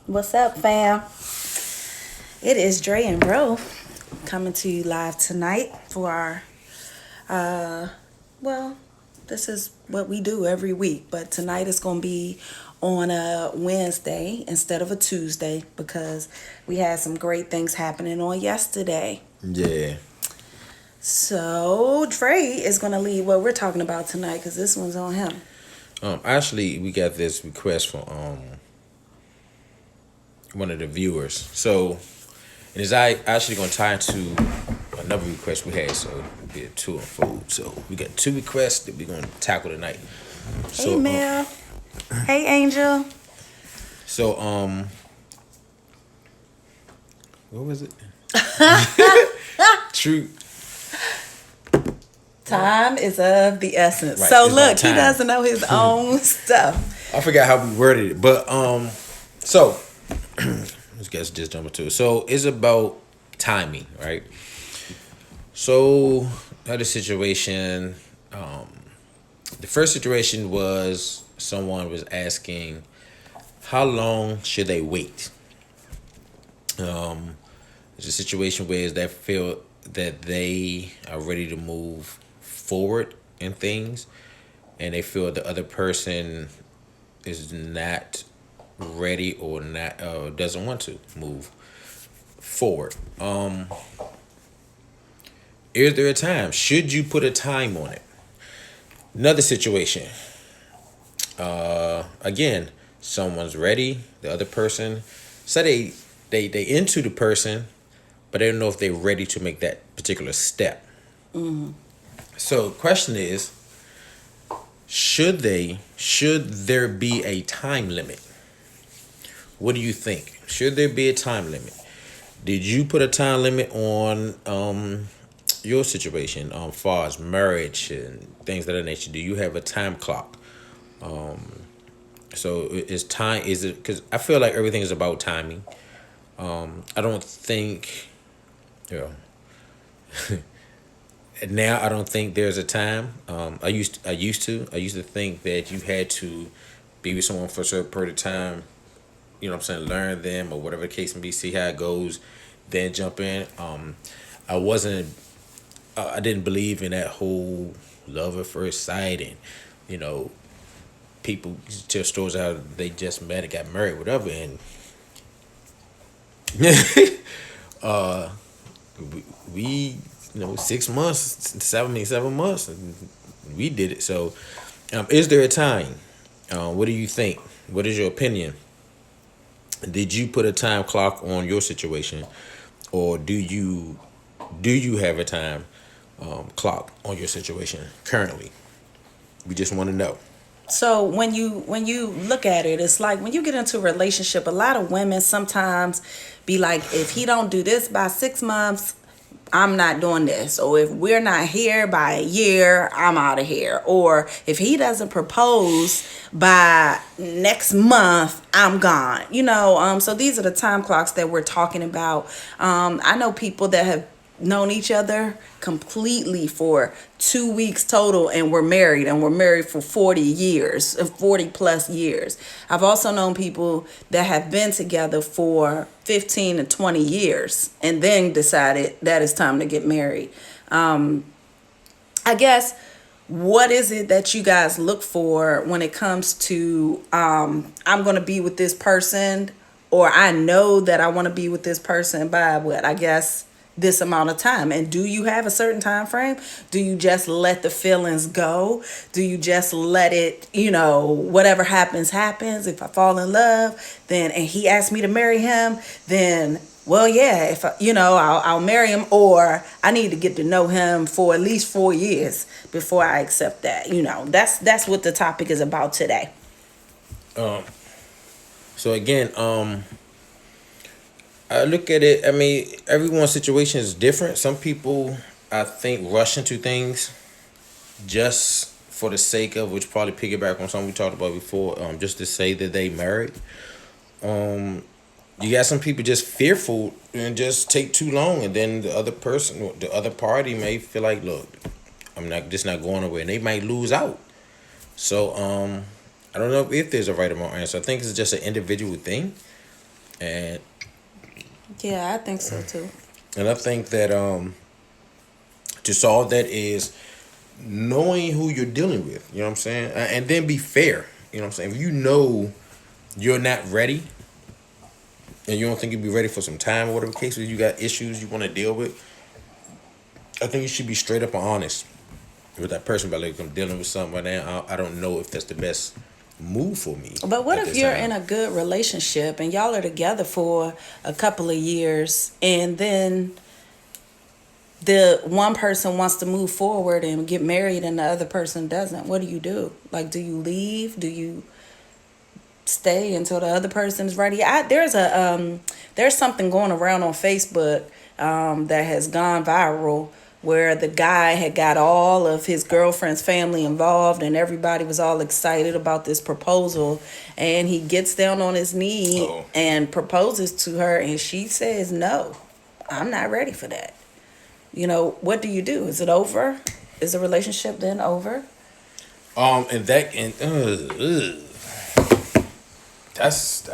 What's up, fam? It is Dre and Ro coming to you live tonight for our, uh, well, this is what we do every week, but tonight is going to be on a Wednesday instead of a Tuesday because we had some great things happening on yesterday. Yeah. So, Dre is going to lead what we're talking about tonight because this one's on him. Actually, we got this request from one of the viewers. So, it is I actually gonna tie into another request we had. So it'll be a two and fold. So we got two requests that we're gonna tackle tonight. Hey, So Mel. Hey, Angel. so what was it? True. Time is of the essence. Right, So it's about look, he time. doesn't know his own stuff. I forgot how we worded it, but so let's just jump into it. So it's about timing, right? So had a situation. The first situation was someone was asking, how long should they wait? It's a situation where they feel that they are ready to move forward in things, and they feel the other person is not ready or not doesn't want to move forward. Is there a time? Should you put a time on it? Another situation. Again, someone's ready. The other person, say they into the person, but they don't know if they're ready to make that particular step. So, the question is, should there be a time limit? What do you think? Should there be a time limit? Did you put a time limit on your situation, far as marriage and things of that nature? Do you have a time clock? So is time, is it, because I feel like everything is about timing. I don't think, you know, now I don't think there's a time. I used to think that you had to be with someone for a certain period of time. You know what I'm saying? Learn them or whatever the case may be. See how it goes, then jump in. I wasn't. I didn't believe in that whole love at first sight, and you know, people tell stories how they just met and got married, whatever, and we 6 months, 7 months, and we did it. So, is there a time? What do you think? What is your opinion? Did you put a time clock on your situation, or do you have a time clock on your situation currently? We just want to know. So when you look at it, it's like when you get into a relationship, a lot of women sometimes be like, if he don't do this by 6 months, I'm not doing this. Or if we're not here by a year, I'm out of here. Or if he doesn't propose by next month, I'm gone. So these are the time clocks that we're talking about. I know people that have known each other completely for 2 weeks total and we're married for 40 years, 40 plus years. I've also known people that have been together for 15 to 20 years and then decided that it's time to get married. I guess, what is it that you guys look for when it comes to I'm going to be with this person, or I know that I want to be with this person by what, I guess, this amount of time? And do you have a certain time frame? Do you just let the feelings go? Do you just let it, whatever happens? If I fall in love, then, and he asked me to marry him, then, well, yeah, if I'll marry him, or I need to get to know him for at least 4 years before I accept that. That's what the topic is about today. So again, I look at it. I mean, everyone's situation is different. Some people, I think, rush into things just for the sake of, which probably piggyback on something we talked about before, just to say that they married. You got some people just fearful and just take too long, and then the other person, the other party may feel like, look, I'm not just not going away, and they might lose out. So I don't know if there's a right or wrong answer. I think it's just an individual thing. And Yeah, I think so too. I think that to solve that is knowing who you're dealing with. You know what I'm saying? And then be fair. You know what I'm saying? If you know you're not ready and you don't think you'll be ready for some time or whatever case is, you got issues you want to deal with, I think you should be straight up and honest with that person. But like, I'm dealing with something right now. I don't know if that's the best move for me But what at if this you're time. in a good relationship and y'all are together for a couple of years, and then the one person wants to move forward and get married and the other person doesn't? What do you do? Like, do you leave? Do you stay until the other person is ready? There's something going around on Facebook that has gone viral, where the guy had got all of his girlfriend's family involved and everybody was all excited about this proposal, and he gets down on his knee Oh, and proposes to her, and she says no, I'm not ready for that. What do you do? Is it over? Is the relationship then over? and that and that's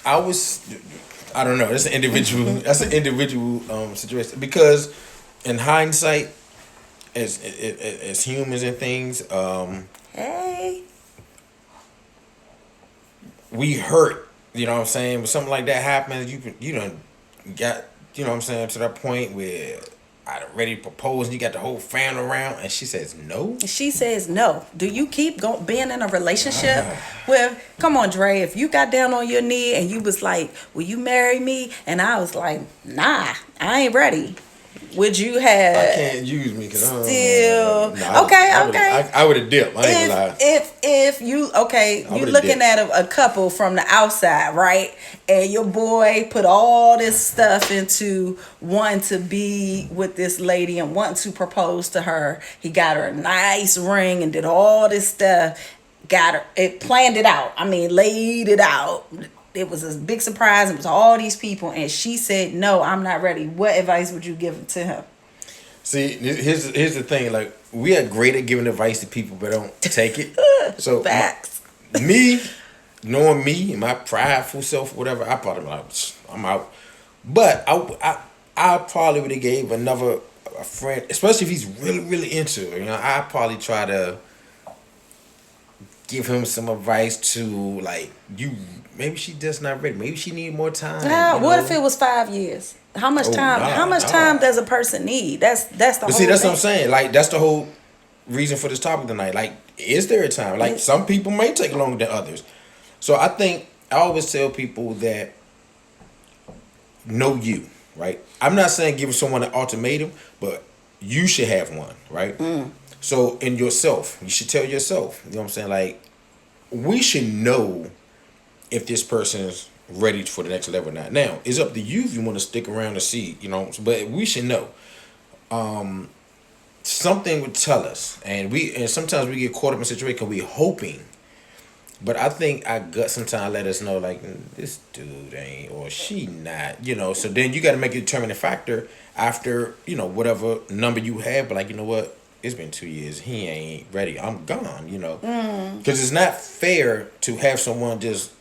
I was I don't know. That's an individual. That's an individual situation because in hindsight, as humans and things, Hey. we hurt. You know what I'm saying? When something like that happens, you done got, you know what I'm saying, to that point where I done ready to propose and you got the whole family around and she says no. She says no. Do you keep being in a relationship with? Come on, Dre. If you got down on your knee and you was like, "Will you marry me?" and I was like, "Nah, I ain't ready." Would you I have can't use me because still? nah, Okay, okay. I would have dipped. I ain't gonna lie. If you okay, I you would have looking dipped. at a couple from the outside, right? And your boy put all this stuff into wanting to be with this lady and wanting to propose to her. He got her a nice ring and did all this stuff. Got her, it planned it out. I mean, laid it out. It was a big surprise. It was all these people, and she said, "No, I'm not ready." What advice would you give to him? See, here's the thing. Like we are great at giving advice to people, but don't take it. So Facts. me, knowing me and my prideful self, whatever, I probably like I'm out. But I probably would have gave another a friend, especially if he's really into it. You know, I probably try to give him some advice to like you. Maybe she just not ready. Maybe she need more time. Now, You what if know. it was 5 years? How much Oh time? How much time nah. does a person need? That's the But whole see, that's what thing. I'm saying. Like that's the whole reason for this topic tonight. Like, is there a time? Like some people may take longer than others. So I think I always tell people that know you, right? I'm not saying giving someone an ultimatum, but you should have one, right? So in yourself, you should tell yourself, you know what I'm saying? Like, we should know if this person is ready for the next level or not. Now, it's up to you if you want to stick around and see, you know, but we should know. Something would tell us, and sometimes we get caught up in a situation because we hoping. But I think our gut sometimes let us know like this dude ain't or she not, you know. So then you got to make a determining factor after whatever number you have. But like what, it's been 2 years. He ain't ready. I'm gone. Because it's not fair to have someone just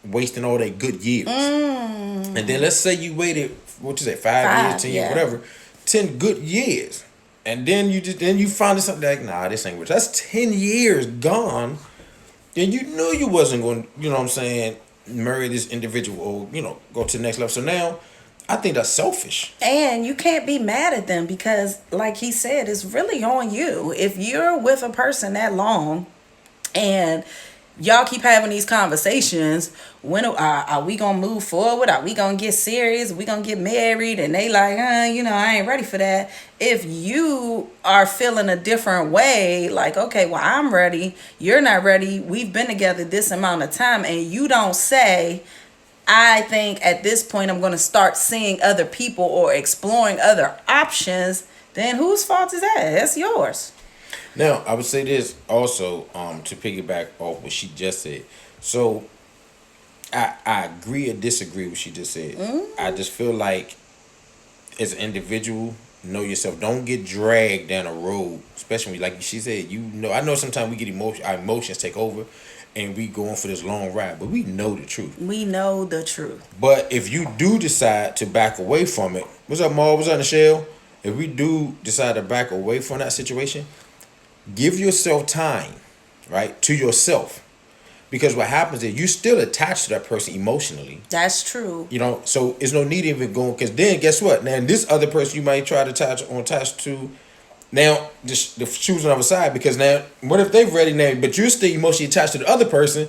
wasting all their good years. And then let's say you waited what you say 5 years, 10 years, Yeah. whatever, 10 good years, and then you find something like nah, this ain't rich. That's 10 years gone. Then you knew you wasn't going, you know what I'm saying, marry this individual or, go to the next level. So now, I think that's selfish. And you can't be mad at them because, like he said, it's really on you. If you're with a person that long and y'all keep having these conversations, when are we gonna move forward? Are we gonna get serious? Are we gonna get married? And they like, I ain't ready for that. If you are feeling a different way, like, okay, well, I'm ready, you're not ready, we've been together this amount of time, and you don't say, I think at this point I'm gonna start seeing other people or exploring other options, then whose fault is that? That's yours. Now, I would say this also, to piggyback off what she just said. So, I agree or disagree with what she just said. I just feel like, as an individual, know yourself. Don't get dragged down a road, especially when, like she said, I know sometimes we get our emotions take over, and we going for this long ride, but we know the truth. We know the truth. But if you do decide to back away from it, what's up, Maul? What's up, Michelle? If we do decide to back away from that situation, give yourself time, right, to yourself. Because what happens is you still attached to that person emotionally. That's true. You know, so there's no need even going, because then guess what? Now this other person you might try to attach to, now just the shoes on the other side, because now what if they've ready now, but you're still emotionally attached to the other person,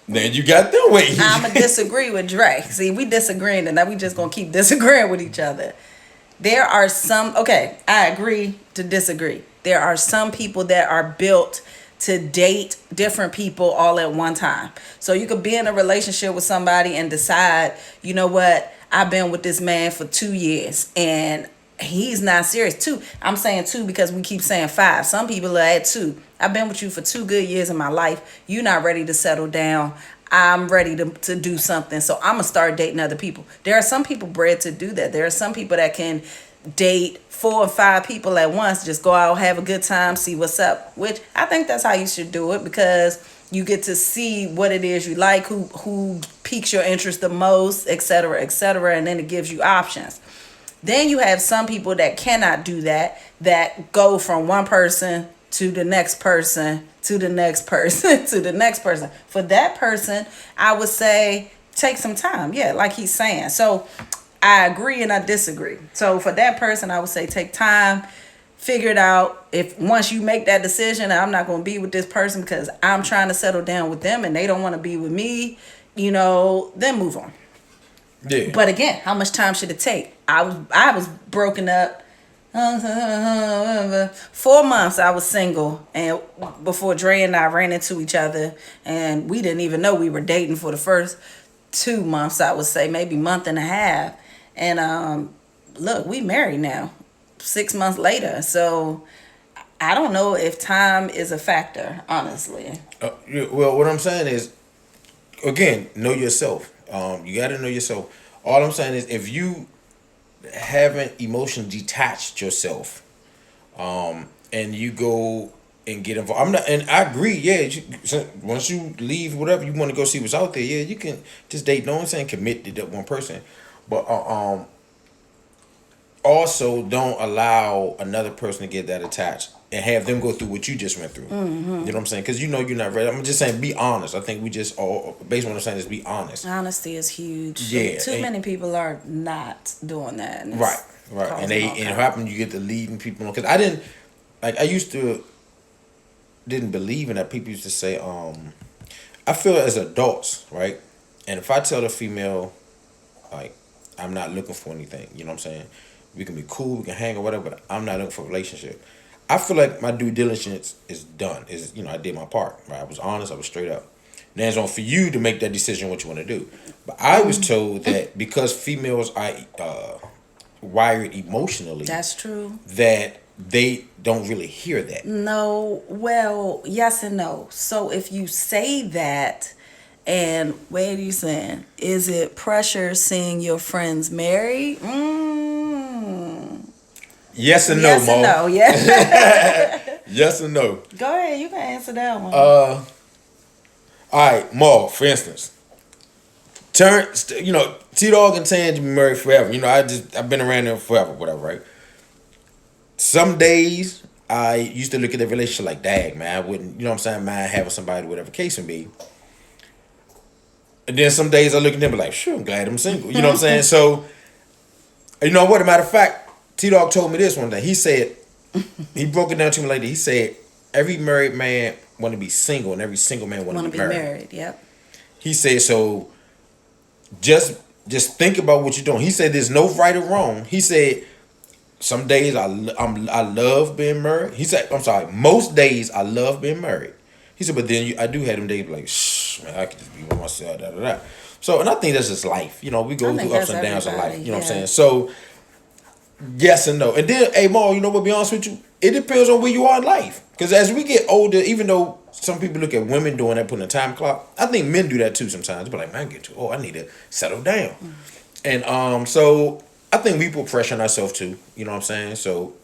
then you got them waiting. I'ma disagree with Dre. See, we disagreeing and now we just gonna keep disagreeing with each other. There are some, okay, I agree to disagree. There are some people that are built to date different people all at one time. So you could be in a relationship with somebody and decide, you know what, I've been with this man for 2 years and he's not serious. 2, I'm saying 2 because we keep saying 5. Some people are at 2. I've been with you for 2 good years in my life. You're not ready to settle down. I'm ready to do something. So I'm going to start dating other people. There are some people bred to do that. There are some people that can date 4 or 5 people at once, just go out, have a good time, see what's up, which I think that's how you should do it, because you get to see what it is you like, who piques your interest the most, etc., etc., and then it gives you options. Then you have some people that cannot do that go from one person to the next person, to the next person, to the next person. For that person, I would say take some time. Yeah, like he's saying. So I agree and I disagree. So for that person, I would say take time, figure it out. If once you make that decision, I'm not going to be with this person because I'm trying to settle down with them and they don't want to be with me, you know, then move on. Yeah. But again, how much time should it take? I was broken up. 4 months I was single, and before Dre and I ran into each other, and we didn't even know we were dating for the first 2 months, I would say, maybe month and a half. And look, we married now 6 months later. So I don't know if time is a factor, honestly. Well, what I'm saying is, again, know yourself. You got to know yourself. All I'm saying is, if you haven't emotionally detached yourself, and you go and get involved, I'm not, and I agree. Yeah, once you leave, whatever you want to go see what's out there, yeah, you can just date. No one's saying commit to that one person, but also don't allow another person to get that attached and have them go through what you just went through. Mm-hmm. You know what I'm saying? Because you know you're not ready. I'm just saying be honest. I think we just all, based on what I'm saying, is be honest. Honesty is huge. Yeah, Too many people are not doing that. Right. And it happens, you get to leading people on. Because I used to didn't believe in that. People used to say, I feel as adults, right? And if I tell the female, like, I'm not looking for anything, you know what I'm saying? We can be cool, we can hang or whatever, but I'm not looking for a relationship. I feel like my due diligence is done. I did my part, right? I was honest, I was straight up. Now it's on for you to make that decision what you want to do. But I was told that because females are wired emotionally, that's true, that they don't really hear that. No, well, yes and no. So if you say that, and what are you saying? Is it pressure seeing your friends married? Yes and no, yes Mo. And no, yeah. Yes and no. Go ahead, you can answer that one. All right, Mo, for instance. T-Dog and Tan been married forever. I've been around them forever, whatever, right? Some days I used to look at the relationship like, dang, man, I wouldn't, mind having somebody, whatever case may be. And then some days I look at them and be like, sure, I'm glad I'm single. You know what I'm saying? So, you know what? As a matter of fact, T-Dog told me this one day. He said, he broke it down to me like this. He said, every married man want to be single and every single man want to be married. Yep. He said, so just think about what you're doing. He said, there's no right or wrong. He said, some days I love being married. He said, I'm sorry, most days I love being married. He said, but then I do have them days like, shh, man, I can just be with myself, da da da. So, and I think that's just life. We go through ups and downs in life. You know what I'm saying? So, yes and no. And then, hey, Maul, to be honest with you, it depends on where you are in life. Because as we get older, even though some people look at women doing that, putting a time clock, I think men do that too sometimes. They're like, man, I get too old. I need to settle down. And so I think we put pressure on ourselves too. You know what I'm saying? So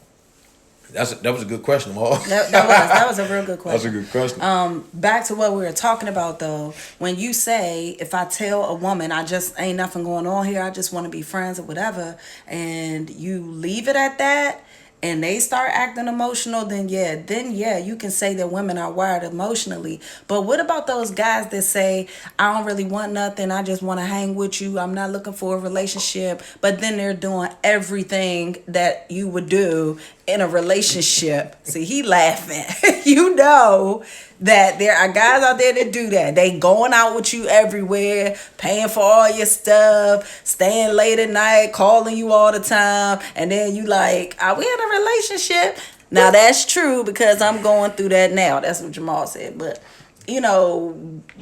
That was a good question, Maul. That was a real good That's a question. good question. Back to what we were talking about though. When you say, if I tell a woman I just ain't nothing going on here, I just want to be friends or whatever, and you leave it at that, and they start acting emotional, then yeah, you can say that women are wired emotionally. But what about those guys that say, I don't really want nothing, I just want to hang with you, I'm not looking for a relationship, but then they're doing everything that you would do in a relationship? See, he laughing. You know that there are guys out there that do that. They going out with you everywhere, paying for all your stuff, staying late at night, calling you all the time, and then you like, are we in a relationship? Now that's true because I'm going through that now. That's what Jamal said. But you know,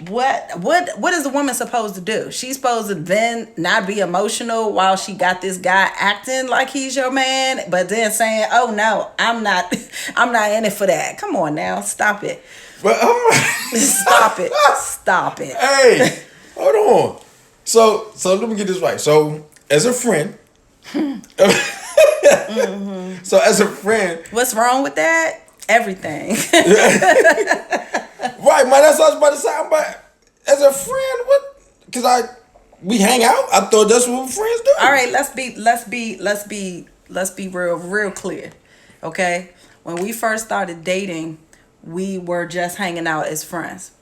what is a woman supposed to do? She's supposed to then not be emotional while she got this guy acting like he's your man, but then saying, "Oh no, I'm not I'm not in it for that." Come on now, stop it. But Stop it. Stop it. Hey, hold on. So let me get this right. So as a friend, so as a friend, What's wrong with that? Everything. right, man? That's what I was about to say. But as a friend, what? Because we hang out. I thought that's what friends do. All right, let's be real clear. Okay? When we first started dating, we were just hanging out as friends.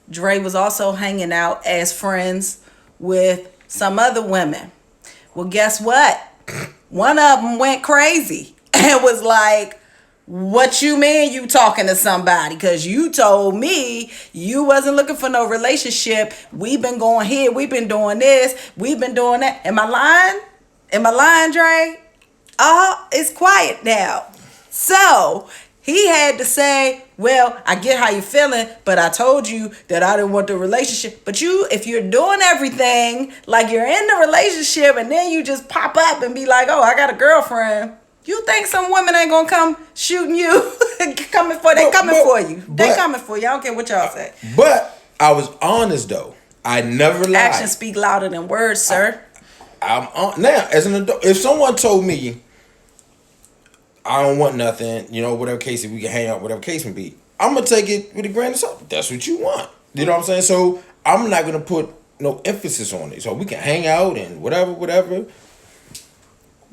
Dre was also hanging out as friends with some other women. Well, guess what? One of them went crazy and was like, what you mean you talking to somebody? Because you told me you wasn't looking for no relationship. We've been going here. We've been doing this. We've been doing that. Am I lying? Am I lying, Dre? Oh, it's quiet now. So he had to say, well, I get how you're feeling, but I told you that I didn't want the relationship. But if you're doing everything like you're in the relationship and then you just pop up and be like, oh, I got a girlfriend. You think some women ain't gonna come shooting you? They coming for you. They coming for you. I don't care what y'all say. But I was honest though. I never lied. Actions speak louder than words, sir. I'm on now as an adult. If someone told me I don't want nothing, whatever case, if we can hang out, whatever case may be, I'm gonna take it with a grain of salt. That's what you want. You know what I'm saying? So I'm not gonna put no emphasis on it. So we can hang out and whatever.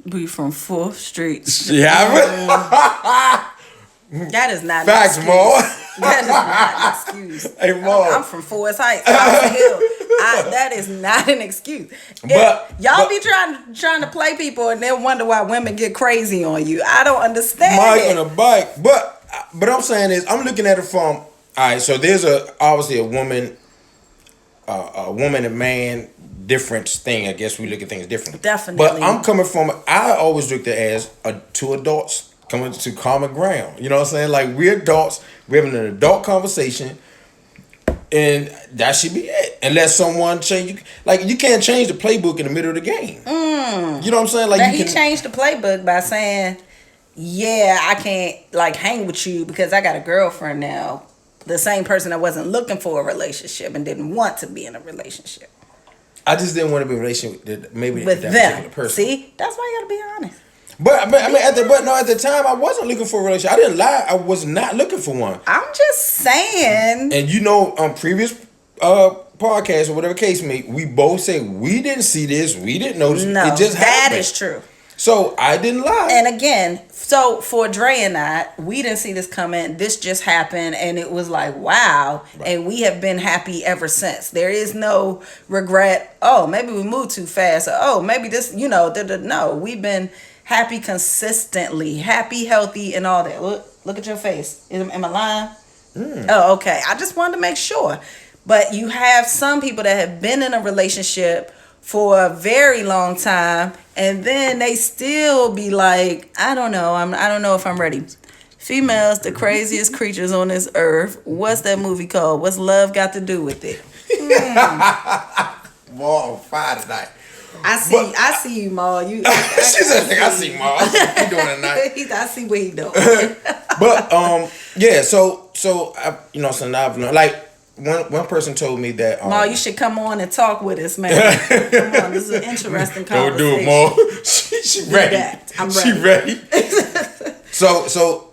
We from 4th Street. Yeah. That is not Facts, an excuse. Mo. That is not an excuse. Hey, Mo. I'm from Forest Heights. That is not an excuse. Y'all be trying to play people and then wonder why women get crazy on you. I don't understand Mike it. on a bike. But I'm saying is, I'm looking at it from, all right, so there's obviously a woman and man difference thing. I guess we look at things differently. Definitely. But I'm coming from, I always looked at it as two adults coming to common ground. You know what I'm saying? Like, we're adults, we're having an adult conversation, and that should be it. Unless someone change, you can't change the playbook in the middle of the game. You know what I'm saying? Like, he changed the playbook by saying, yeah, I can't hang with you because I got a girlfriend now. The same person that wasn't looking for a relationship and didn't want to be in a relationship. I just didn't want to be in a relationship with that them. particular person. See, that's why you gotta be honest. But at the time I wasn't looking for a relationship. I didn't lie. I was not looking for one. I'm just saying. And on previous podcasts or whatever case may, we both say we didn't see this, we didn't notice. No, it just happened. That is true. So I didn't lie. And again, so for Dre and I, we didn't see this coming. This just happened, and it was like, wow. Right. And we have been happy ever since. There is no regret. Oh, maybe we moved too fast. Or, oh, maybe this, no. We've been happy consistently, happy, healthy, and all that. Look at your face. Am I lying? Oh, okay. I just wanted to make sure. But you have some people that have been in a relationship for a very long time, and then they still be like, I don't know. I don't know if I'm ready. Females, the craziest creatures on this earth. What's that movie called? What's love got to do with it? Well, on fire tonight. I see you, Ma. She said, I see Ma. I see what you doing tonight. I see what he doing. But yeah. So so now I've learned, like, one person told me that Ma, you should come on and talk with us, man. Come on, this is an interesting conversation. Don't do it, Ma. She ready. I'm ready. She ready. So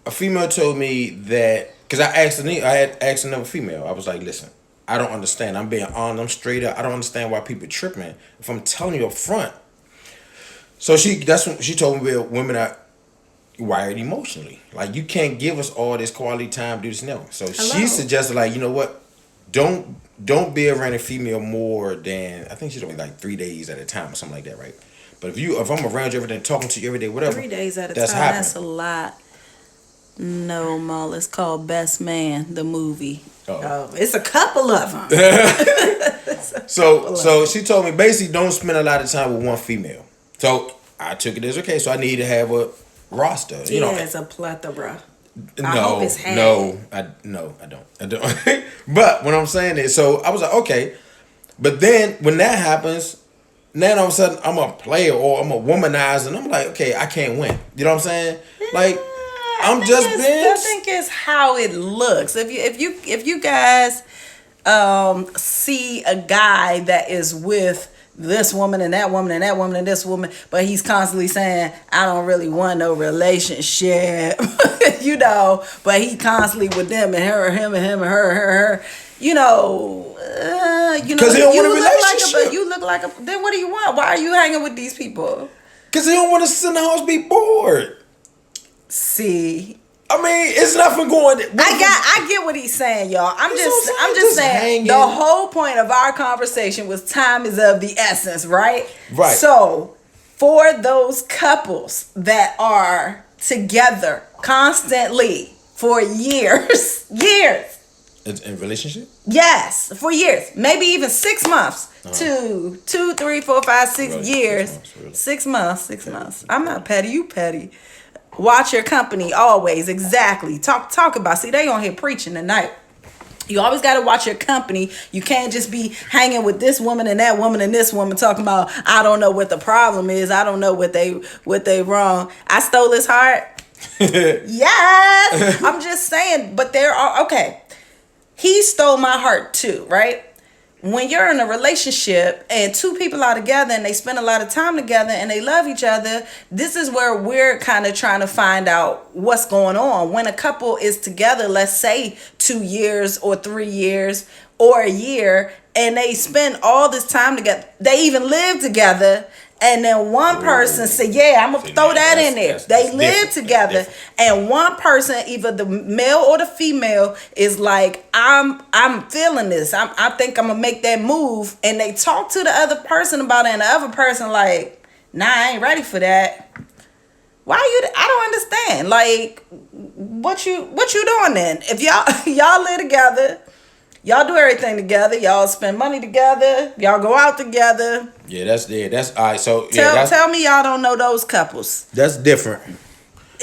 a female told me that because I had asked another female. I was like, listen, I don't understand. I'm being honest. I'm straight up. I don't understand why people tripping. If I'm telling you up front. So that's what she told me. Women are wired emotionally. Like you can't give us all this quality time, do this now. So she suggested, like, you know what? Don't be around a female more than I think she told me like 3 days at a time or something like that, right? But if I'm around you every day, talking to you every day, whatever, 3 days at a time. That's a lot. No, Mal, it's called Best Man, the movie. It's a couple of them. So she told me basically don't spend a lot of time with one female. So I took it as okay. So I need to have a roster. It's a plethora. No, I don't. But what I'm saying is, so I was like, okay. But then when that happens, now all of a sudden I'm a player or I'm a womanizer, and I'm like, okay, I can't win. You know what I'm saying? Like I think it's how it looks. If you guys see a guy that is with this woman and that woman and that woman and this woman, but he's constantly saying, I don't really want no relationship, but he constantly with them and her, him and him and her, because he don't want a relationship. You look like a, then what do you want? Why are you hanging with these people? Because he don't want to sit in the house be bored. See, I mean, it's nothing going. I get what he's saying, y'all. I'm just saying hanging. The whole point of our conversation was time is of the essence, right? Right. So, for those couples that are together constantly for years, in relationship? Yes, for years, maybe even 6 months. 2, 3, 4, 5, 6 really? years. 6 months, really. 6 months. I'm not petty. You petty. Watch your company always. Exactly. Talk about. See, they on here preaching tonight. You always got to watch your company. You can't just be hanging with this woman and that woman and this woman talking about, I don't know what the problem is. I don't know what they wrong. I stole his heart. Yes. I'm just saying, but there are, okay. He stole my heart too, right? When you're in a relationship and two people are together and they spend a lot of time together and they love each other, this is where we're kind of trying to find out what's going on. When a couple is together, let's say 2 years or 3 years or a year, and they spend all this time together, they even live together, and then one person say, yeah, I'm going to throw that in there. They live together, and one person, either the male or the female, is like, I'm feeling this. I think I'm going to make that move. And they talk to the other person about it, and the other person like, nah, I ain't ready for that. Why I don't understand. Like, what you doing then? If y'all live together, y'all do everything together. Y'all spend money together. Y'all go out together. Yeah, that's all right. So tell me y'all don't know those couples. That's different.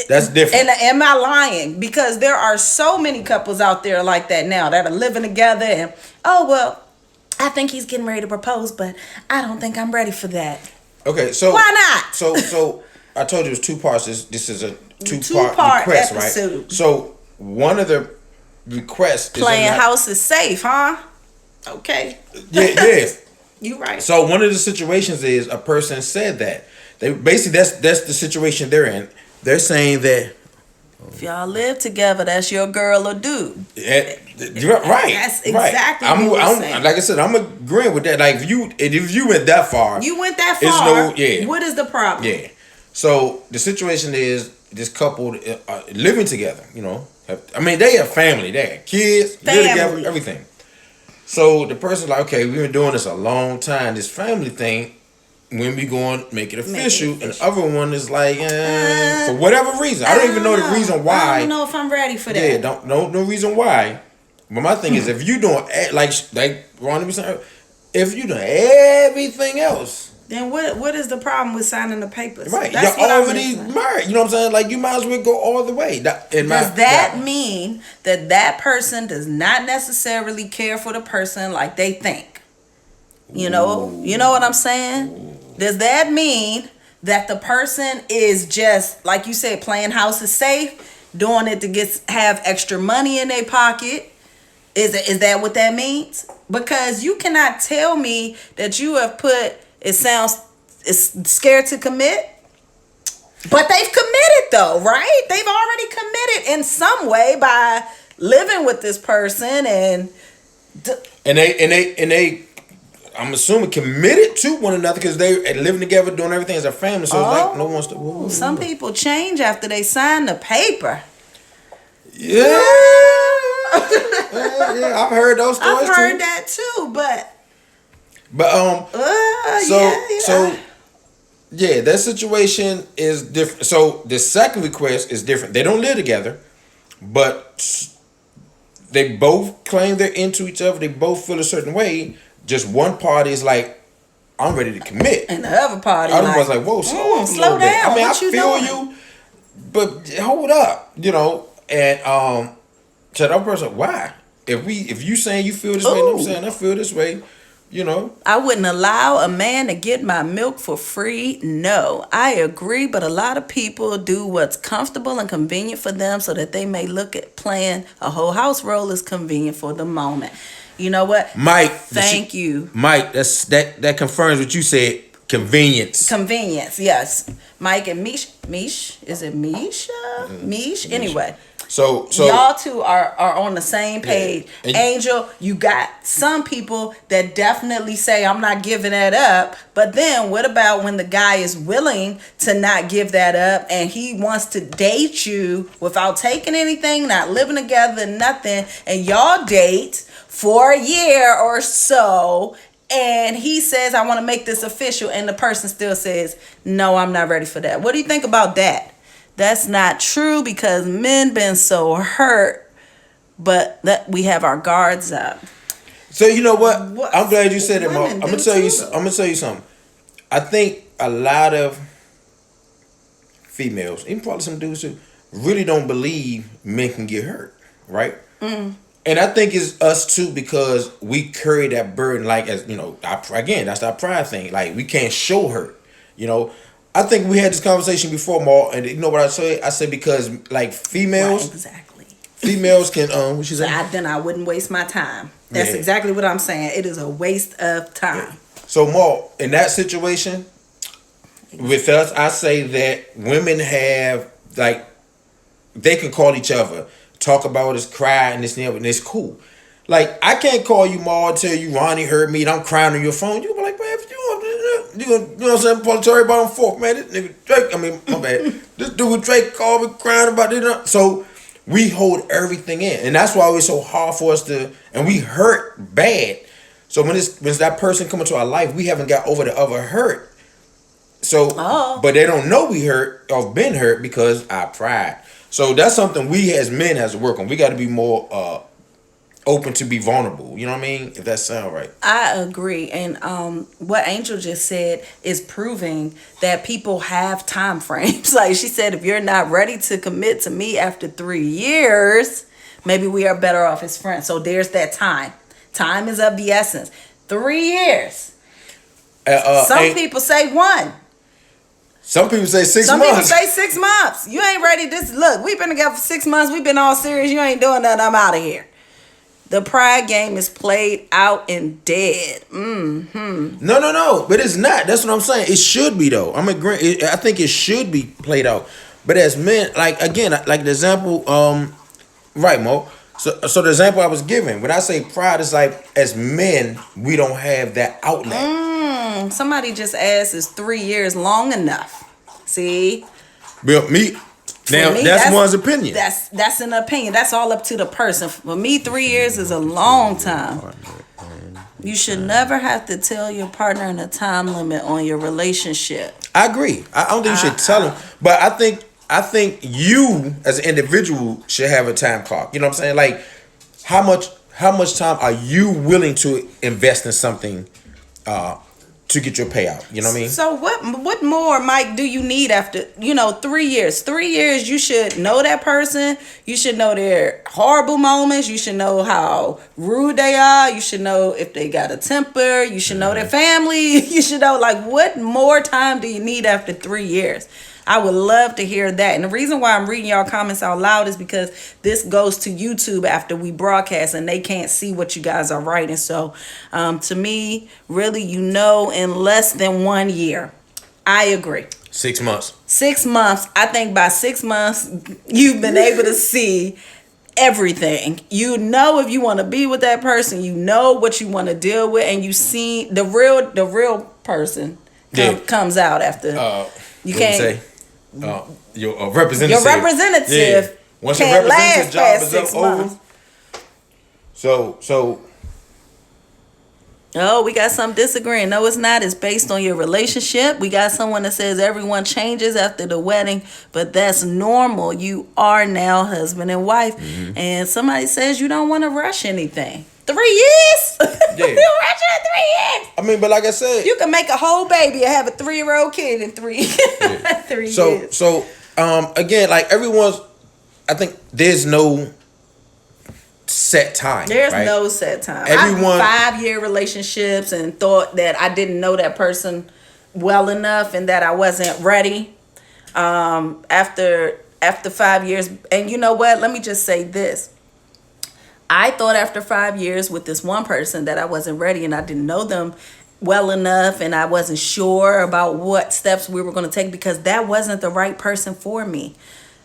That's different. And am I lying? Because there are so many couples out there like that now that are living together. And I think he's getting ready to propose, but I don't think I'm ready for that. Okay, so why not? So I told you it was 2 parts. This is a two-part request, episode. Right? So one of the requests playing house is safe, huh? Okay. Yeah. You right. So one of the situations is a person said that they basically that's the situation they're in. They're saying that if y'all live together, that's your girl or dude. You're right. That's exactly what I'm saying. Like I said, I'm agreeing with that. Like if you went that far, What is the problem? Yeah. So the situation is this couple living together. They have family. They have kids. Live together. Everything. So the person's like, okay, we've been doing this a long time. This family thing, when we going to make it official. And the other one is like, for whatever reason. I don't even know the reason why. I don't know if I'm ready for that. Yeah, no reason why. But my thing is, if you doing, like Ron was saying, if you doing everything else. Then what is the problem with signing the papers? Right, you're already married. You know what I'm saying? Like, you might as well go all the way. Does that mean that person does not necessarily care for the person like they think? You know what I'm saying? Does that mean that the person is just, like you said, playing house is safe, doing it to have extra money in their pocket? Is that what that means? Because you cannot tell me that you have put, it's scared to commit. But they've committed though, right? They've already committed in some way by living with this person and they I'm assuming committed to one another because they living together, doing everything as a family. So it's like no one's. Some people change after they sign the paper. Yeah. Yeah, I've heard those stories I've heard too. that too, but so yeah, that situation is different. So the second request is different. They don't live together, but they both claim they're into each other. They both feel a certain way. Just one party is like, I'm ready to commit, and the other party was like, whoa, slow down. I mean, I feel you, but hold up, and to that person, why? If you saying you feel this way, and I'm saying I feel this way, I wouldn't allow a man to get my milk for free. No, I agree, but a lot of people do what's comfortable and convenient for them so that they may look at playing a whole house role is convenient for the moment. You know what? Mike, thank you. Mike, that confirms what you said. Convenience. Convenience, yes. Mike and Mish, is it Misha? Mish? Anyway. So y'all two are on the same page. Yeah. Angel, you got some people that definitely say I'm not giving that up. But then what about when the guy is willing to not give that up and he wants to date you without taking anything, not living together, nothing, and y'all date for a year or so, and he says, I want to make this official, and the person still says, no, I'm not ready for that. What do you think about that? That's not true because men been so hurt, but that we have our guards up. So you know what? I'm glad you said it, Mo. I'm gonna tell you something. I think a lot of females, even probably some dudes too, really don't believe men can get hurt, right? And I think it's us too because we carry that burden, like as again, that's our pride thing. Like we can't show hurt, I think we had this conversation before, Ma, and you know what I say? I said because like females, right, exactly. Females can what she said? Then I wouldn't waste my time. That's exactly what I'm saying. It is a waste of time. Yeah. So, Ma, in that situation, with us, I say that women have like they can call each other, talk about us, cry, and this and it's cool. Like I can't call you, Ma, and tell you Ronnie hurt me, and I'm crying on your phone. You be like, man, if you want, you know what I'm saying? Probably tell everybody on fork, man. This nigga Drake, my bad. This dude Drake called me crying about it. So we hold everything in, and that's why it's so hard for us to, and we hurt bad. So when that person come into our life, we haven't got over the other hurt. So, but they don't know we hurt or been hurt because our pride. So that's something we as men has to work on. We got to be more open to be vulnerable. You know what I mean? If that sound right. I agree. And what Angel just said is proving that people have time frames. Like she said, if you're not ready to commit to me after 3 years, maybe we are better off as friends. So there's that time. Time is of the essence. 3 years. Some people say 1. Some people say 6 months. Some people say 6 months. You ain't ready. Look, we've been together for 6 months. We've been all serious. You ain't doing nothing. I'm out of here. The pride game is played out and dead. No. But it's not. That's what I'm saying. It should be, though. I'm agreeing. I think it should be played out. But as men, like, again, like the example, right, Mo? So the example I was giving, when I say pride, is like, as men, we don't have that outlet. Somebody just asked, is 3 years long enough? See? Now, that's one's opinion. That's an opinion. That's all up to the person. For me, 3 years is a long time. You should never have to tell your partner a time limit on your relationship. I agree. I don't think you should tell him. But I think you, as an individual, should have a time clock. You know what I'm saying? Like, how much time are you willing to invest in something to get your payout? You know what I mean? So what more, Mike, do you need after 3 years? 3 years, you should know that person. You should know their horrible moments. You should know how rude they are. You should know if they got a temper. You should know their family. You should know, like, what more time do you need after 3 years? I would love to hear that. And the reason why I'm reading y'all comments out loud is because this goes to YouTube after we broadcast and they can't see what you guys are writing. So to me, really, in less than 1 year. I agree. 6 months. 6 months. I think by 6 months, you've been able to see everything. You know if you want to be with that person, you know what you want to deal with, and you see the real person comes out after. You What can't say? Your representative. your representative Once your can't representative last job past is up 6 months. over. So Oh, we got some disagreeing. No, it's not. It's based on your relationship. We got someone that says everyone changes after the wedding, but that's normal. You are now husband and wife. And somebody says you don't want to rush anything. 3 years? Yeah. You rushing in 3 years? I mean, but like I said, You can make a whole baby and have a 3-year-old kid in 3 3 years. So again, like everyone's, I think there's no set time. There's right? no set time. Everyone- I've 5-year relationships and thought that I didn't know that person well enough and that I wasn't ready. After 5 years, and you know what? Let me just say this. I thought after 5 years with this one person that I wasn't ready and I didn't know them well enough and I wasn't sure about what steps we were going to take because that wasn't the right person for me.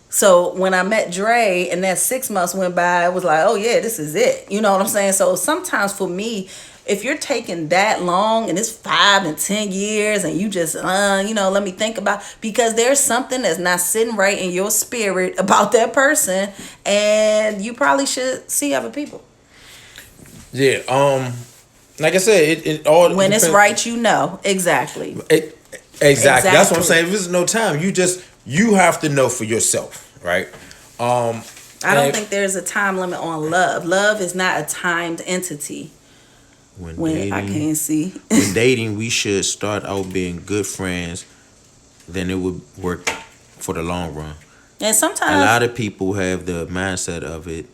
So when I met Dre and that 6 months went by, I was like, oh yeah, this is it. You know what I'm saying? So sometimes for me, if you're taking that long and it's 5 and 10 years and you just, let me think about, because there's something that's not sitting right in your spirit about that person and you probably should see other people. Yeah. Like I said, it all When depends. it's right, you know. Exactly. Exactly. That's what I'm Exactly. saying. If there's no time, you have to know for yourself, right? I don't think there's a time limit on love. Love is not a timed entity. When I can't see. When dating, we should start out being good friends. Then it would work for the long run. And A sometimes lot of people have the mindset of it.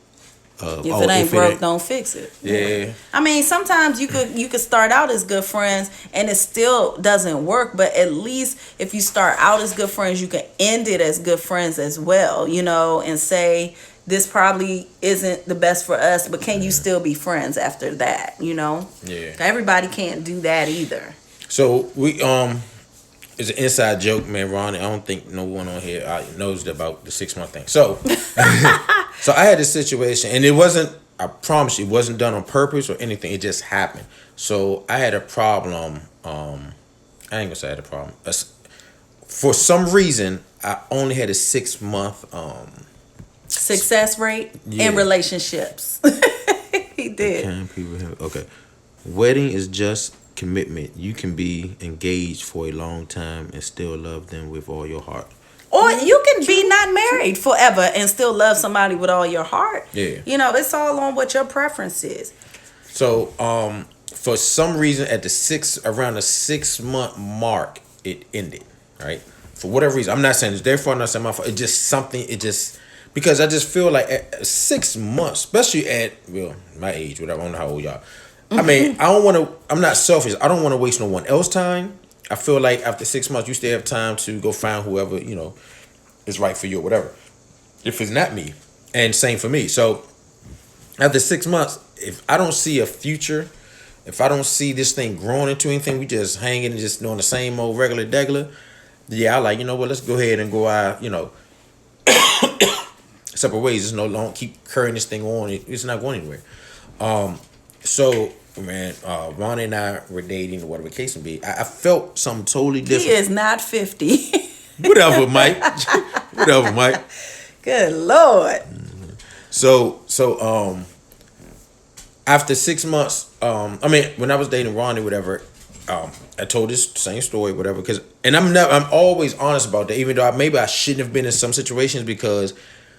if it ain't broke, don't fix it. Yeah. I mean, sometimes you could start out as good friends and it still doesn't work, but at least if you start out as good friends, you can end it as good friends as well, and say this probably isn't the best for us, but can you still be friends after that, Yeah. Everybody can't do that either. So we it's an inside joke, man, Ronnie. I don't think no one on here knows about the 6 month thing. So so I had this situation and it wasn't, I promise you, it wasn't done on purpose or anything. It just happened. So I had a problem. I ain't gonna say I had a problem. For some reason, I only had a 6 month Success rate Yeah. in relationships. He did. Can people have, okay. Wedding is just commitment. You can be engaged for a long time and still love them with all your heart. Or you can be not married forever and still love somebody with all your heart. Yeah. It's all on what your preference is. So for some reason around the 6 month mark, it ended, right? For whatever reason. I'm not saying it's their fault, I'm not saying my fault. Because I just feel like at 6 months, especially at my age, whatever, I don't know how old y'all. I mean, I'm not selfish. I don't want to waste no one else's time. I feel like after 6 months, you still have time to go find whoever, is right for you or whatever. If it's not me. And same for me. So after 6 months, if I don't see a future, if I don't see this thing growing into anything, we just hanging and just doing the same old regular degular, yeah, I let's go ahead and go out, separate ways. There's no long keep carrying this thing on. It's not going anywhere. So man, Ronnie and I were dating, or whatever the case may be. I felt something totally different. He is not 50. Whatever, Mike. Whatever, Mike. Good Lord. So after 6 months, when I was dating Ronnie, whatever, I told this same story, whatever, I'm always honest about that, even though maybe I shouldn't have been in some situations, because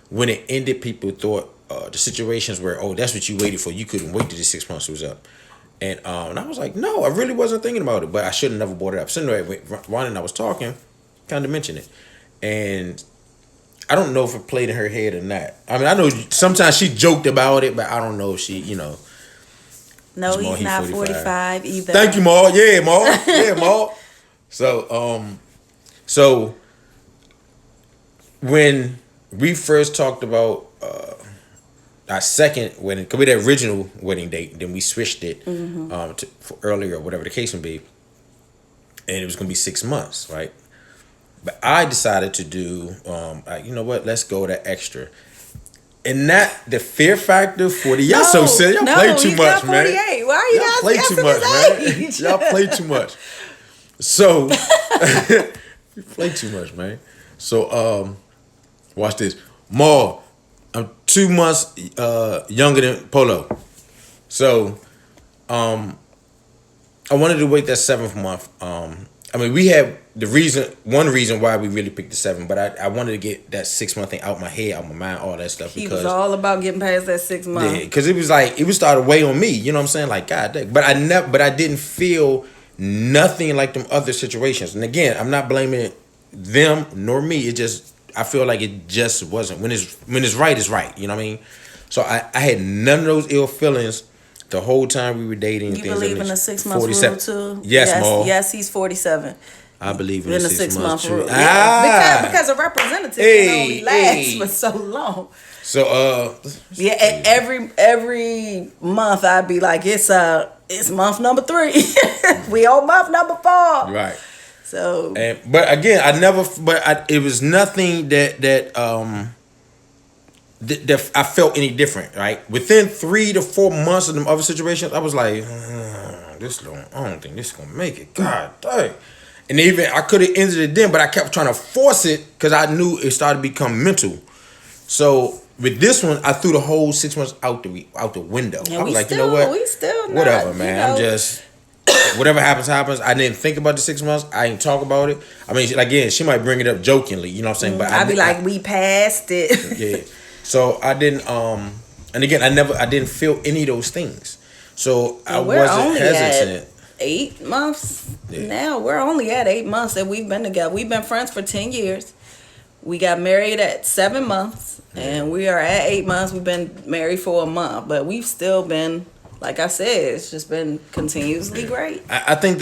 when it ended, people thought the situations where, oh, that's what you waited for. You couldn't wait till the 6 months was up. And I was like, no, I really wasn't thinking about it, but I should have never brought it up. So anyway, when Ronnie and I was talking, kind of mentioned it. And I don't know if it played in her head or not. I mean, I know sometimes she joked about it, but I don't know if she, No, Jamal, he's not 45. 45 either. Thank you, Ma. Yeah, Ma. Yeah, Ma. So when we first talked about our second wedding, because we had the original wedding date, then we switched it for earlier, or whatever the case may be, and it was going to be 6 months, right? But I decided to do, you know what? Let's go to extra. And not the fear factor 40. Y'all so silly. Y'all play too he's much, got man. 48. Why are you Y'all guys play too guessing much, his man. age? Y'all play too much. So you play too much, man. So watch this. Maul, I'm 2 months younger than Polo. So I wanted to wait that 7th month. I mean, we had one reason why we really picked the 7, but I wanted to get that 6-month thing out my head, out my mind, all that stuff. He was all about getting past that 6 months. Yeah, because it was like it would start to weigh on me. You know what I'm saying? Like God, dang. But I didn't feel nothing like them other situations. And again, I'm not blaming them nor me. It just I feel like it just wasn't when it's right, it's right. You know what I mean? So I had none of those ill feelings the whole time we were dating. You believe in the 6 month rule too? Yes, Maul. Yes, he's 47. I believe in the 6 month rule. rule. Yeah. Because a representative can only last for so long. So yeah, every month I'd be like, it's month number 3. We on month number 4. Right. So but again, it was nothing that I felt any different, right? Within 3 to 4 months of them other situations, I was like, I don't think this is gonna make it. God dang. And even I could have ended it then, but I kept trying to force it because I knew it started to become mental. So with this one, I threw the whole 6 months out the window. I was like, you know what? We still not, whatever, man. I'm just whatever happens. I didn't think about the 6 months. I didn't talk about it. I mean, again, she might bring it up jokingly, you know what I'm saying? But I'd be like, we passed it. Yeah. So I didn't. And again, I didn't feel any of those things. So I wasn't hesitant. 8 months Yeah. now. We're only at 8 months that we've been together. We've been friends for 10 years. We got married at 7 months, and we are at 8 months. We've been married for a month, but we've still been, like I said, it's just been continuously great. I think,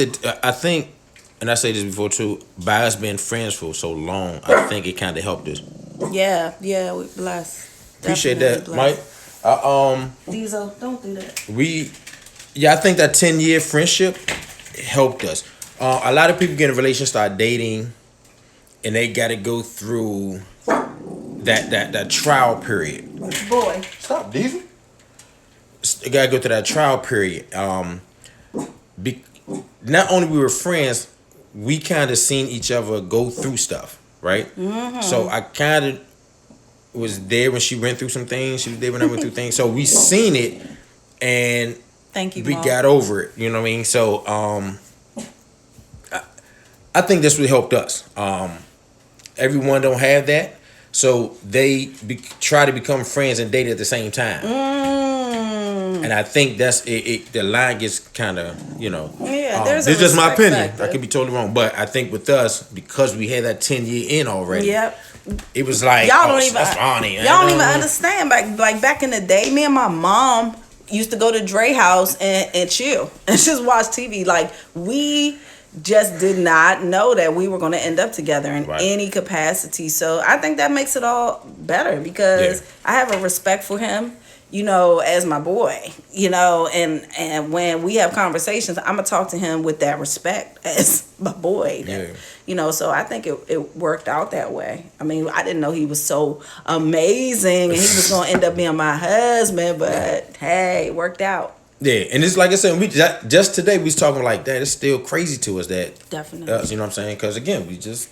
and I say this before too, by us being friends for so long, I think it kind of helped us. Yeah, we blessed. Appreciate that, Definitely Mike. Diesel, don't do that. I think that 10-year friendship helped us. A lot of people get in a relationship, start dating, and they got to go through that trial period. Boy, Stop, Diesel. They got to go through that trial period. Not only we were friends, we kind of seen each other go through stuff, right? Mm-hmm. So I kind of was there when she went through some things. She was there when I went through things. So we seen it, and thank you, we Mom. got over it. You know what I mean? So I think this would helped us. Everyone don't have that, so they try to become friends and date at the same time. And I think that's it. The line gets kind of, Yeah, there's this is just my opinion. factor. I could be totally wrong, but I think with us, because we had that 10-year in already. Yep. It was like Y'all don't even that's Ronnie. Y'all don't even understand. Back in the day, me and my mom used to go to Dre house and chill and just watch TV. Like, we just did not know that we were going to end up together in any capacity. So I think that makes it all better because I have a respect for him, as my boy, and when we have conversations, I'm going to talk to him with that respect as my boy. So I think it worked out that way. I mean, I didn't know he was so amazing and he was going to end up being my husband, but hey, it worked out. Yeah, and it's like I said, we just today we was talking like that. It's still crazy to us that Definitely. You know what I'm saying? Because again, we just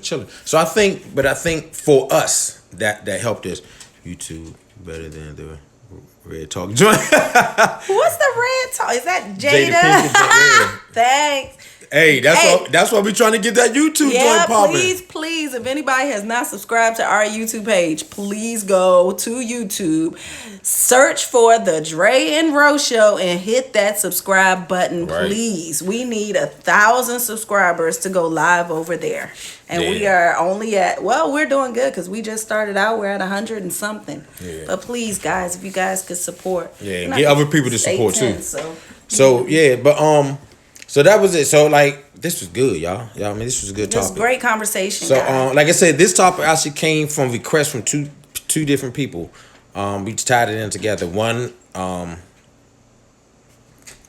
chilling. So I think for us that helped us. YouTube better than the Red Talk joint. What's the Red Talk? Is that Jada? Thanks. Hey, that's why we trying to get that YouTube joint popping. Please, if anybody has not subscribed to our YouTube page, please go to YouTube, search for the Dre and Ro Show, and hit that subscribe button, please. We need 1,000 subscribers to go live over there. And we are only at, we're doing good because we just started out. We're at 100 and something. Yeah. But please, guys, if you guys could support. Yeah, and get other people to support too. So So that was it. So this was good, y'all. I mean, this was a good topic. This was great conversation. So like I said, this topic actually came from requests from two different people. We tied it in together. One,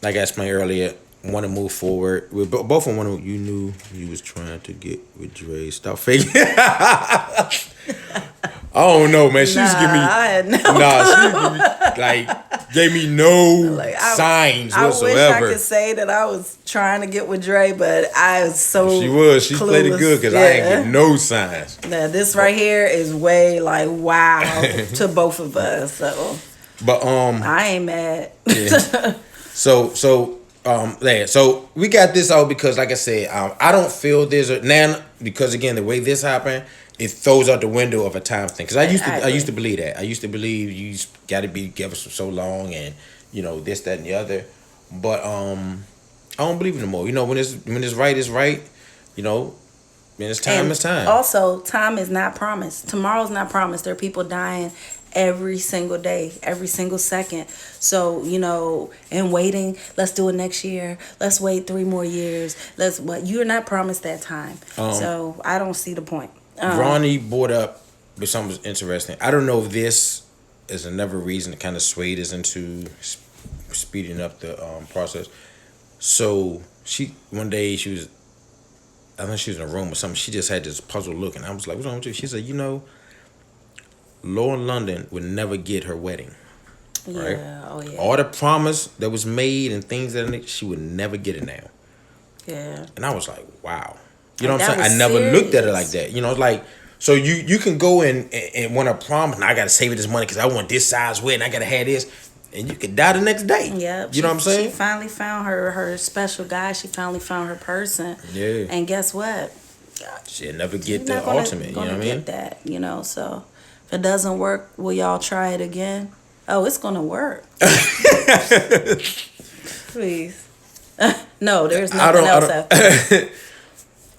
like I explained earlier, want to move forward. We both of them want to. You knew you was trying to get with Dre. Stop faking. I don't know, man. She used to give me. I had no She used to give me, gave me no signs whatsoever. I wish I could say that I was trying to get with Dre, but I was so. She was. She played it clueless. good because I ain't get no signs. Now this right here is way like wow to both of us. So. But I ain't mad. Yeah. So we got this out because, like I said, I don't feel there's a now because again the way this happened, it throws out the window of a time thing. Because I used to believe that. I used to believe you got to be together for so long and this, that, and the other. But I don't believe it no more. When it's right, it's right. When it's time, it's time. Also, time is not promised. Tomorrow's not promised. There are people dying every single day, every single second. So, and waiting, let's do it next year. Let's wait 3 more years. You're not promised that time. So I don't see the point. Ronnie brought up something interesting. I don't know if this is another reason to kind of sway us into speeding up the process. So one day I think she was in a room or something. She just had this puzzled look, and I was like, "What's wrong with you?" She said, Lauren London would never get her wedding. Right? Yeah, oh yeah. All the promise that was made and things she would never get it now. Yeah. And I was like, wow. You know what I'm That saying? I was never looked at it serious. like that. So you can go and want a promise, and I got to save this money because I want this size wedding. I got to have this. And you could die the next day. Yeah. You know what I'm saying? She finally found her special guy. She finally found her person. Yeah. And guess what? She'll never get You're the not gonna- ultimate. You know gonna what I mean? get that, so if it doesn't work, will y'all try it again? Oh, it's gonna work. Please. No, there's nothing else after.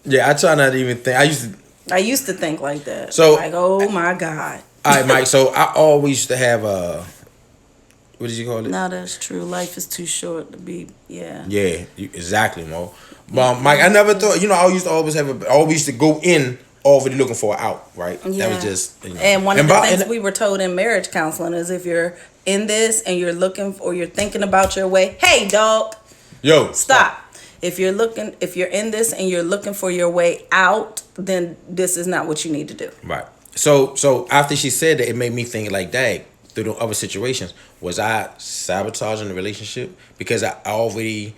Yeah, I try not to even think. I used to think like that. So- like, oh my God. All right, Mike. So I always used to have what did you call it? No, that's true. Life is too short to be, yeah. Yeah, exactly, Mo. But Mike, I never thought. I used to always always used to go in already looking for an out, right? Yeah. That was just. And one of the things we were told in marriage counseling is if you're in this and you're looking or you're thinking about your way, hey, dog, stop. If you're in this and you're looking for your way out, then this is not what you need to do. Right. So after she said that, it made me think like, dang, through the other situations, was I sabotaging the relationship? Because I already,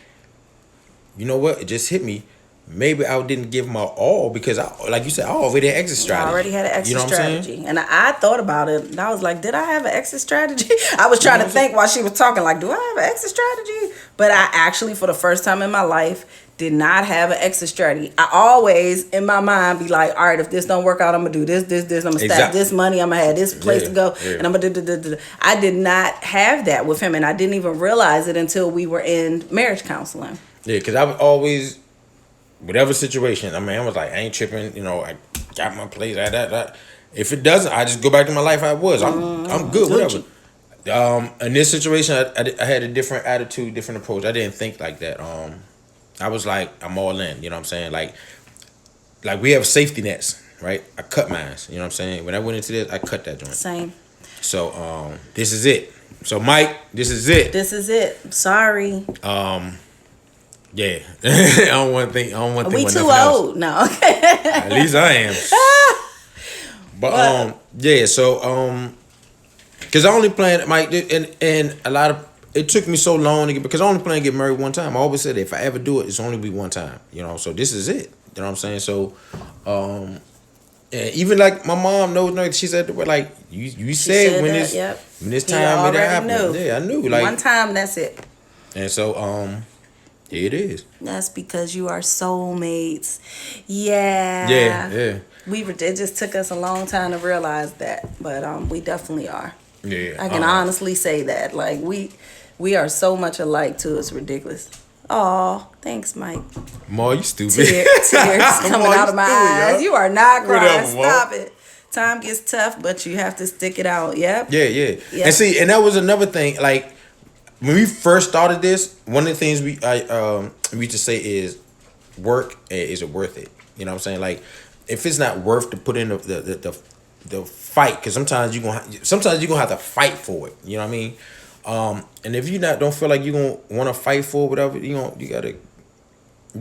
you know what? It just hit me. Maybe I didn't give my all because, like you said, I already had exit strategy. I already had an exit You know what I'm saying? strategy. And I thought about it. And I was like, did I have an exit strategy? I was trying to think while she was talking, like, do I have an exit strategy? But I actually, for the first time in my life, did not have an exit strategy. I always, in my mind, be like, all right, if this don't work out, I'm going to do this. I'm going to stack this money. I'm going to have this place to go. Yeah. And I'm going to I did not have that with him. And I didn't even realize it until we were in marriage counseling. Yeah, because I was always, whatever situation, I was like, I ain't tripping. I got my place. That. If it doesn't, I just go back to my life I was. I'm good, whatever. In this situation, I had a different attitude, different approach. I didn't think like that. I was like, I'm all in. You know what I'm saying? Like we have safety nets, right? I cut mine. You know what I'm saying? When I went into this, I cut that joint. Same. So this is it. So Mike, this is it. This is it. Sorry. Yeah. I don't want to think. We too old. No. At least I am. But yeah. So because I only planned Mike, and a lot of it took me so long to get because I only plan to get married one time. I always said if I ever do it, it's only be one time. So this is it. You know what I'm saying? So and even like my mom knows. She said like you said when this time it happened. Yeah, I knew. Like one time, that's it. And so here it is. That's because you are soulmates. Yeah. Yeah. It just took us a long time to realize that, but we definitely are. Yeah. I can honestly say that. Like we are so much alike too. It's ridiculous. Aw, thanks, Mike. Ma, you stupid. Tears coming out of my eyes. You are not crying. Whatever, Stop it. Time gets tough, but you have to stick it out. Yep. Yeah. And see, and that was another thing. Like when we first started this, one of the things we used to say is, work. Is it worth it? You know what I'm saying? Like if it's not worth to put in the fight, because sometimes you're gonna have to fight for it. You know what I mean? And if you don't feel like you gonna want to fight for whatever, you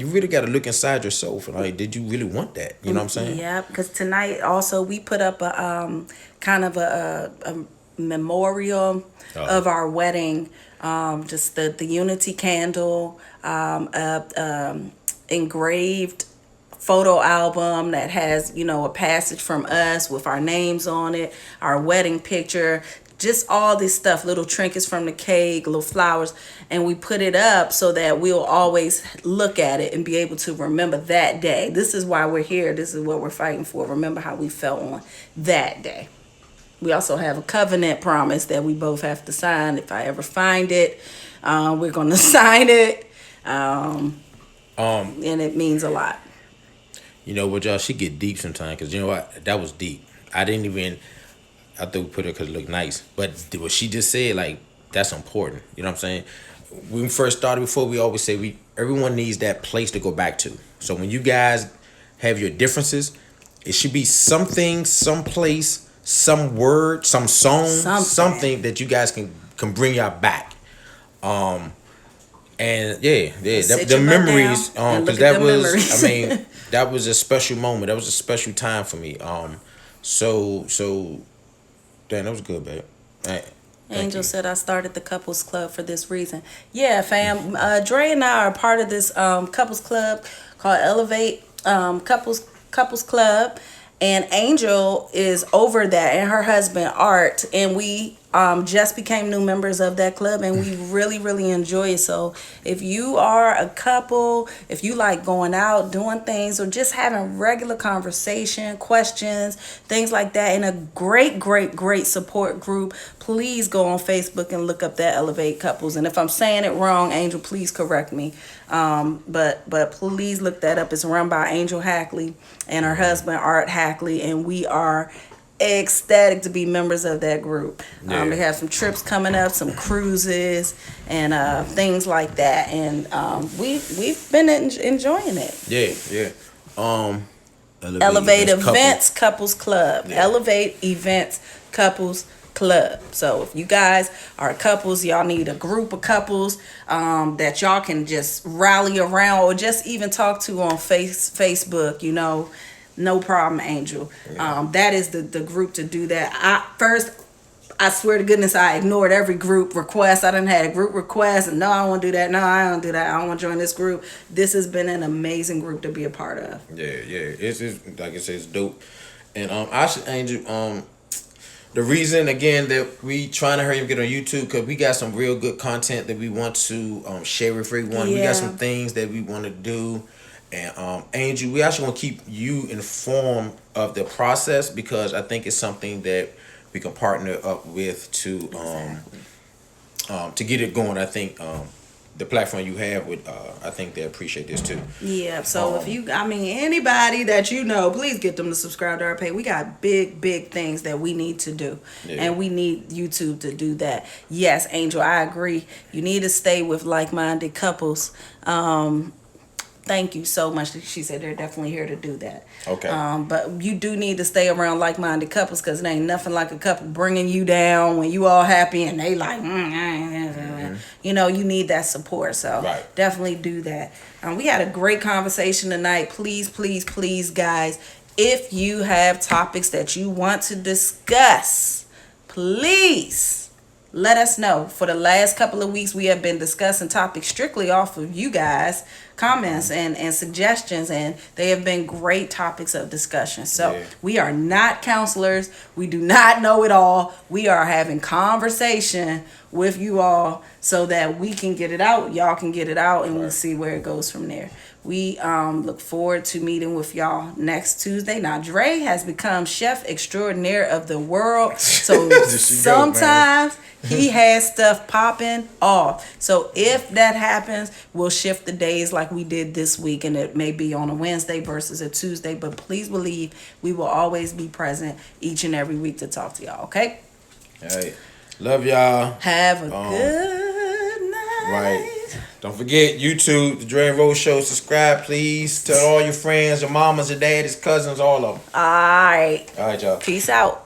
really gotta look inside yourself. Like, did you really want that? You know what I'm saying? Yeah, because tonight also we put up a kind of a memorial of our wedding. Just the unity candle, engraved photo album that has a passage from us with our names on it, our wedding picture, just all this stuff, little trinkets from the cake, little flowers, and we put it up so that we'll always look at it and be able to remember that day. This is why we're here. This is what we're fighting for. Remember how we felt on that day. We also have a covenant promise that we both have to sign. If I ever find it, we're going to sign it. And it means a lot. You know what, y'all? She get deep sometimes, because you know what? That was deep. I thought we put it because it looked nice. But what she just said, like, that's important. You know what I'm saying? When we first started, before, we always say everyone needs that place to go back to. So when you guys have your differences, it should be something, some place, some word, some song, something that you guys can bring y'all back. And the memories, because that was memories. I mean, that was a special moment. That was a special time for me. So damn, that was good, babe. Right. Angel said I started the couples club for this reason. Yeah, fam. Dre and I are part of this couples club called Elevate Couples Club. And Angel is over that, and her husband Art, and we just became new members of that club, and we really, really enjoy it. So if you are a couple, if you like going out, doing things, or just having regular conversation, questions, things like that, in a great, great, great support group, please go on Facebook and look up that Elevate Couples. And if I'm saying it wrong, Angel, please correct me. But please look that up. It's run by Angel Hackley and her husband Art Hackley, and we are ecstatic to be members of that group. Yeah. They have some trips coming up, some cruises, and things like that. And we've been enjoying it. Yeah. Elevate Events Couples Club. Yeah. Elevate Events Couples Club. So if you guys are couples, y'all need a group of couples that y'all can just rally around, or just even talk to on Facebook, no problem, Angel. Yeah. That is the group to do that. I swear to goodness, I ignored every group request. I done had a group request, and no, I don't want to do that. No, I don't do that. I don't want to join this group. This has been an amazing group to be a part of. Yeah. It's like I said, it's dope. And Angel, the reason again that we trying to hurry up and get on YouTube, because we got some real good content that we want to share with everyone. Yeah. We got some things that we want to do. And Angel, we actually want to keep you informed of the process, because I think it's something that we can partner up with to get it going. I think the platform you have with I think they appreciate this too. Yeah. So if anybody that please get them to subscribe to our page. We got big things that we need to do, and we need YouTube to do that. Yes, Angel, I agree. You need to stay with like-minded couples. Thank you so much. She said they're definitely here to do that. Okay. But you do need to stay around like-minded couples, because it ain't nothing like a couple bringing you down when you all happy and they like, you need that support. So Definitely do that. We had a great conversation tonight. Please, guys, if you have topics that you want to discuss, please let us know. For the last couple of weeks, we have been discussing topics strictly off of you guys' comments and suggestions, and they have been great topics of discussion. So We are not counselors. We do not know it all. We are having conversation with you all so that we can get it out. Y'all can get it out, and we'll see where it goes from there. We look forward to meeting with y'all next Tuesday. Now, Dre has become chef extraordinaire of the world. So sometimes he has stuff popping off. So if that happens, we'll shift the days like we did this week, and it may be on a Wednesday versus a Tuesday. But please believe we will always be present each and every week to talk to y'all, okay? All right. Love y'all. Have a good night. Right. Don't forget, YouTube, the Dre and Ro Show. Subscribe, please. Tell all your friends, your mamas, your daddies, cousins, all of them. All right. All right, y'all. Peace out.